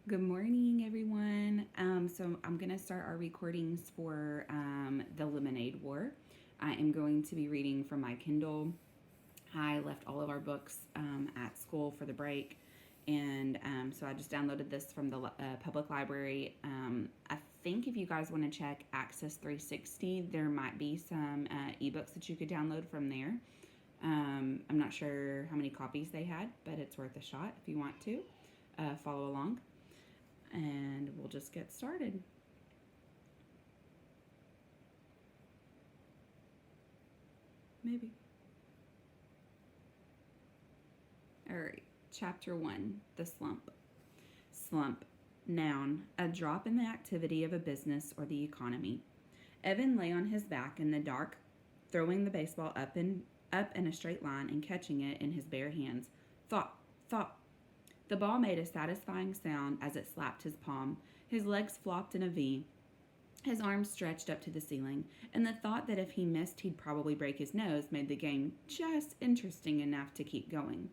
Good morning, everyone. So I'm going to start our recordings for the Lemonade War. I am going to be reading from my Kindle. I left all of our books at school for the break, and so I just downloaded this from the public library. I think if you guys want to check Access 360, there might be some ebooks that you could download from there. I'm not sure how many copies they had, but it's worth a shot if you want to follow along. And we'll just get started. Maybe. All right. Chapter 1, The Slump. Slump. Noun, a drop in the activity of a business or the economy. Evan lay on his back in the dark, throwing the baseball up in a straight line and catching it in his bare hands. Thought, thought. The ball made a satisfying sound as it slapped his palm. His legs flopped in a V. His arms stretched up to the ceiling, and the thought that if he missed he'd probably break his nose made the game just interesting enough to keep going.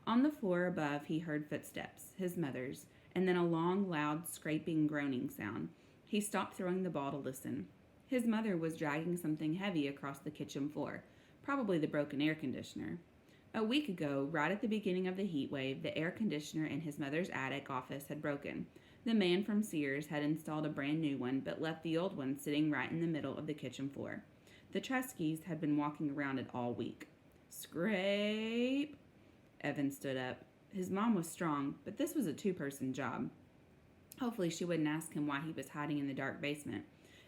On the floor above he heard footsteps, his mother's, and then a long, loud, scraping, groaning sound. He stopped throwing the ball to listen. His mother was dragging something heavy across the kitchen floor, probably the broken air conditioner. A week ago, right at the beginning of the heat wave, the air conditioner in his mother's attic office had broken. The man from Sears had installed a brand new one, but left the old one sitting right in the middle of the kitchen floor. The Treskys had been walking around it all week. Scrape! Evan stood up. His mom was strong, but this was a two-person job. Hopefully she wouldn't ask him why he was hiding in the dark basement,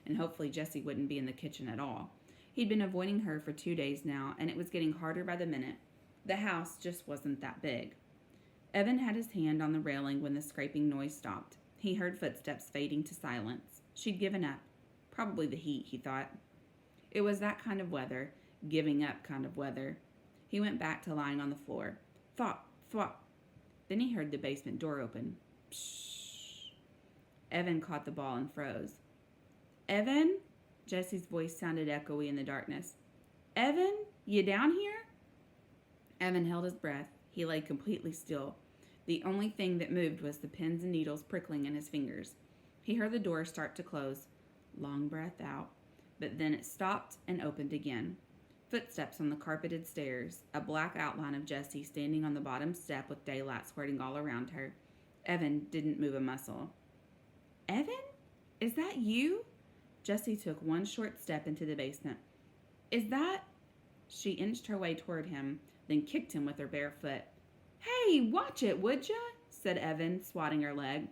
and hopefully Jessie wouldn't be in the kitchen at all. He'd been avoiding her for 2 days now, and it was getting harder by the minute. The house just wasn't that big. Evan had his hand on the railing when the scraping noise stopped. He heard footsteps fading to silence. She'd given up. Probably the heat, he thought. It was that kind of weather, giving up kind of weather. He went back to lying on the floor. Thwop, thwop. Then he heard the basement door open. Pshh. Evan caught the ball and froze. Evan? Jessie's voice sounded echoey in the darkness. Evan? You down here? Evan held his breath. He lay completely still. The only thing that moved was the pins and needles prickling in his fingers. He heard the door start to close. Long breath out. But then it stopped and opened again. Footsteps on the carpeted stairs, a black outline of Jessie standing on the bottom step with daylight squirting all around her. Evan didn't move a muscle. Evan? Is that you? Jessie took one short step into the basement. Is that? She inched her way toward him, then kicked him with her bare foot. Hey, watch it, would ya? Said Evan, swatting her leg.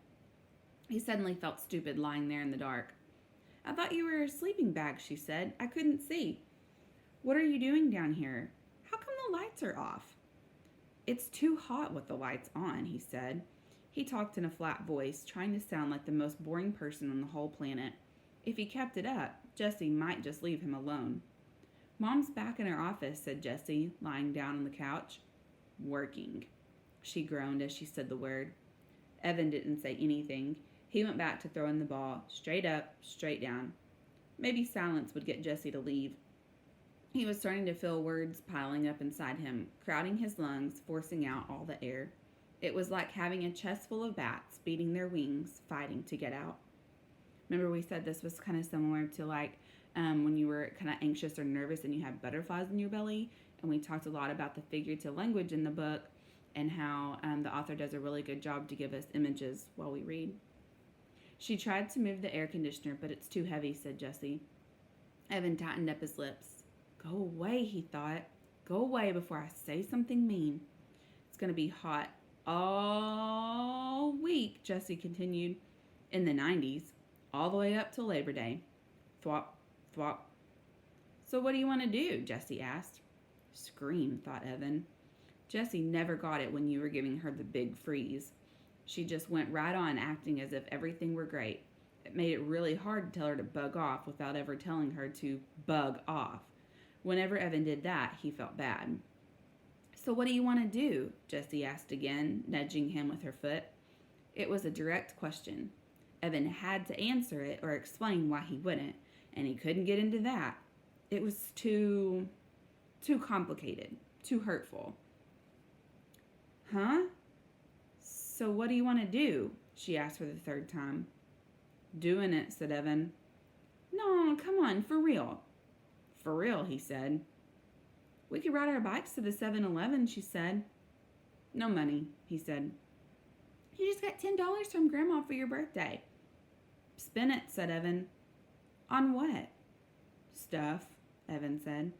He suddenly felt stupid lying there in the dark. I thought you were a sleeping bag, she said. I couldn't see. What are you doing down here? How come the lights are off? It's too hot with the lights on, he said. He talked in a flat voice, trying to sound like the most boring person on the whole planet. If he kept it up, Jessie might just leave him alone. Mom's back in her office, said Jessie, lying down on the couch. Working. She groaned as she said the word. Evan didn't say anything. He went back to throwing the ball, straight up, straight down. Maybe silence would get Jessie to leave. He was starting to feel words piling up inside him, crowding his lungs, forcing out all the air. It was like having a chest full of bats beating their wings, fighting to get out. Remember we said this was kind of similar to when you were kind of anxious or nervous and you had butterflies in your belly. And we talked a lot about the figurative language in the book and how the author does a really good job to give us images while we read. She tried to move the air conditioner, but it's too heavy, said Jessie. Evan tightened up his lips. Go away, he thought. Go away before I say something mean. It's going to be hot all week, Jessie continued. In the 90s, all the way up till Labor Day. Thwop, thwop. So what do you want to do? Jessie asked. Scream, thought Evan. Jessie never got it when you were giving her the big freeze. She just went right on acting as if everything were great. It made it really hard to tell her to bug off without ever telling her to bug off. Whenever Evan did that, he felt bad. So what do you want to do? Jessie asked again, nudging him with her foot. It was a direct question. Evan had to answer it or explain why he wouldn't, and he couldn't get into that. It was too complicated, too hurtful. Huh? So what do you want to do? She asked for the third time. Doing it, said Evan. No, come on, for real. For real, he said. We could ride our bikes to the 7-Eleven, she said. No money, he said. You just got $10 from Grandma for your birthday. Spend it, said Evan. On what? Stuff, Evan said.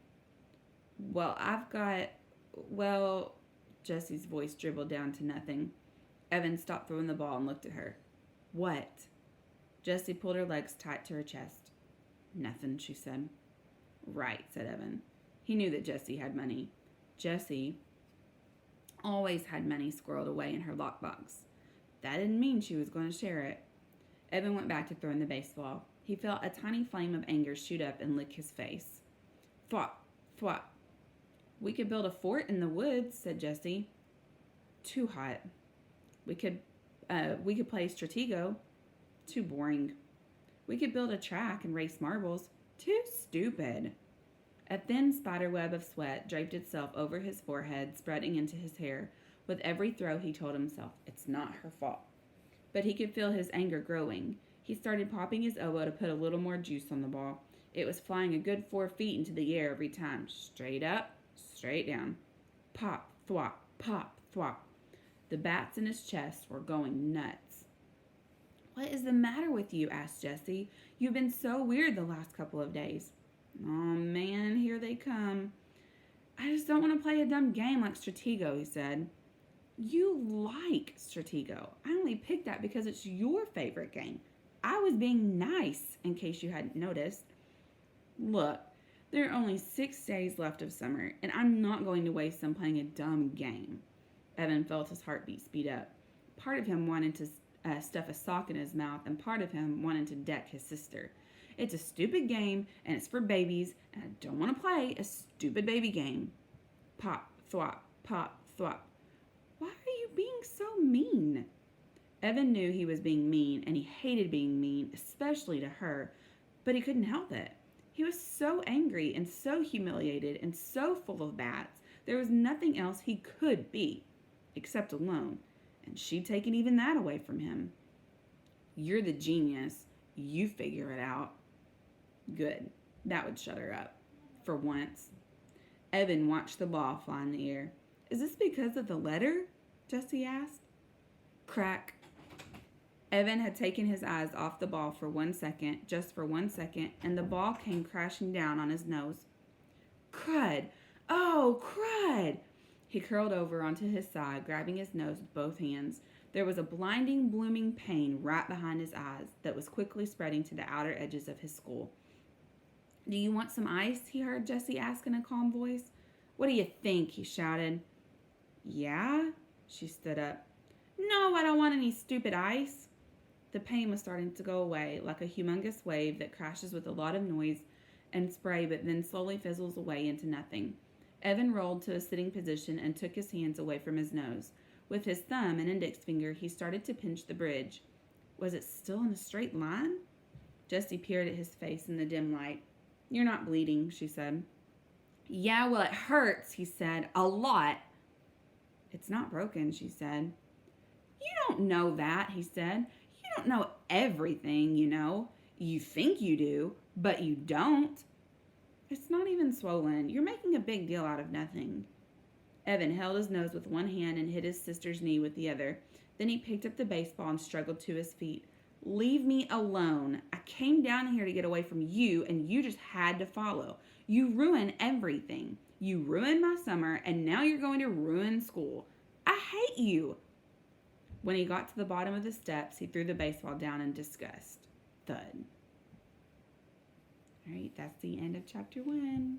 Well, Jessie's voice dribbled down to nothing. Evan stopped throwing the ball and looked at her. What? Jessie pulled her legs tight to her chest. Nothing, she said. Right, said Evan. He knew that Jessie had money. Jessie always had money squirreled away in her lockbox. That didn't mean she was going to share it. Evan went back to throwing the baseball. He felt a tiny flame of anger shoot up and lick his face. Thwop, thwop. We could build a fort in the woods, said Jessie. Too hot. We could play Stratego. Too boring. We could build a track and race marbles. Too stupid. A thin spider web of sweat draped itself over his forehead, spreading into his hair. With every throw, he told himself, it's not her fault. But he could feel his anger growing. He started popping his elbow to put a little more juice on the ball. It was flying a good 4 feet into the air every time. Straight up, straight down. Pop, thwop, pop, thwop. The bats in his chest were going nuts. What is the matter with you? Asked Jessie. You've been so weird the last couple of days. Oh man, here they come. I just don't want to play a dumb game like Stratego, he said. You like Stratego. I only picked that because it's your favorite game. I was being nice, in case you hadn't noticed. Look, there are only 6 days left of summer, and I'm not going to waste them playing a dumb game. Evan felt his heartbeat speed up. Part of him wanted to stuff a sock in his mouth, and part of him wanted to deck his sister. It's a stupid game, and it's for babies, and I don't want to play a stupid baby game. Pop, thwop, pop, thwop. Why are you being so mean? Evan knew he was being mean, and he hated being mean, especially to her, but he couldn't help it. He was so angry and so humiliated and so full of bats. There was nothing else he could be, except alone, and she'd taken even that away from him. You're the genius. You figure it out. Good. That would shut her up. For once. Evan watched the ball fly in the air. Is this because of the letter? Jessie asked. Crack. Evan had taken his eyes off the ball for 1 second, just for 1 second, and the ball came crashing down on his nose. Crud! Oh, crud! He curled over onto his side, grabbing his nose with both hands. There was a blinding, blooming pain right behind his eyes that was quickly spreading to the outer edges of his skull. Do you want some ice? He heard Jessie ask in a calm voice. What do you think? He shouted. Yeah? She stood up. No, I don't want any stupid ice. The pain was starting to go away, like a humongous wave that crashes with a lot of noise and spray but then slowly fizzles away into nothing. Evan rolled to a sitting position and took his hands away from his nose. With his thumb and index finger, he started to pinch the bridge. Was it still in a straight line? Jessie peered at his face in the dim light. You're not bleeding, she said. Yeah, well, it hurts, he said. A lot. It's not broken, she said. You don't know that, he said. You don't know everything, you know. You think you do, but you don't. It's not even swollen. You're making a big deal out of nothing. Evan held his nose with one hand and hit his sister's knee with the other. Then he picked up the baseball and struggled to his feet. Leave me alone. I came down here to get away from you, and you just had to follow. You ruin everything. You ruined my summer, and now you're going to ruin school. I hate you. When he got to the bottom of the steps, he threw the baseball down in disgust. Thud. All right, that's the end of chapter 1.